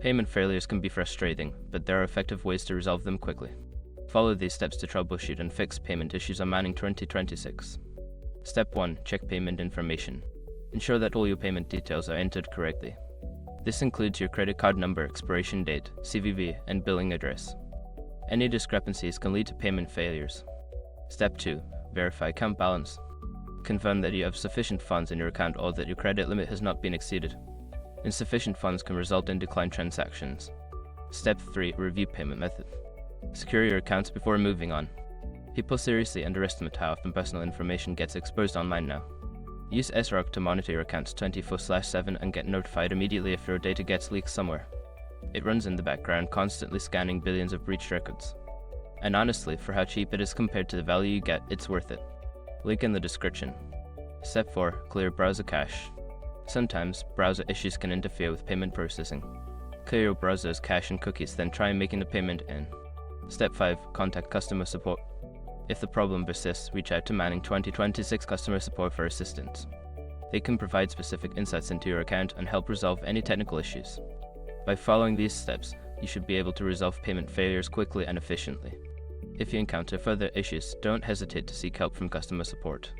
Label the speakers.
Speaker 1: Payment failures can be frustrating, but there are effective ways to resolve them quickly. Follow these steps to troubleshoot and fix payment issues on Manning 2026. Step 1. Check payment information. Ensure that all your payment details are entered correctly. This includes your credit card number, expiration date, CVV, and billing address. Any discrepancies can lead to payment failures. Step 2. Verify account balance. Confirm that you have sufficient funds in your account or that your credit limit has not been exceeded. Insufficient funds can result in declined transactions. Step 3. Review payment method. Secure your accounts before moving on. People seriously underestimate how often personal information gets exposed online now. Use SROC to monitor your accounts 24/7 and get notified immediately if your data gets leaked somewhere. It runs in the background, constantly scanning billions of breached records. And honestly, for how cheap it is compared to the value you get, it's worth it. Link in the description. Step 4. Clear browser cache. Sometimes, browser issues can interfere with payment processing. Clear your browser's cache and cookies, then try making the payment in. Step 5. Contact customer support. If the problem persists, reach out to Manning 2026 customer support for assistance. They can provide specific insights into your account and help resolve any technical issues. By following these steps, you should be able to resolve payment failures quickly and efficiently. If you encounter further issues, don't hesitate to seek help from customer support.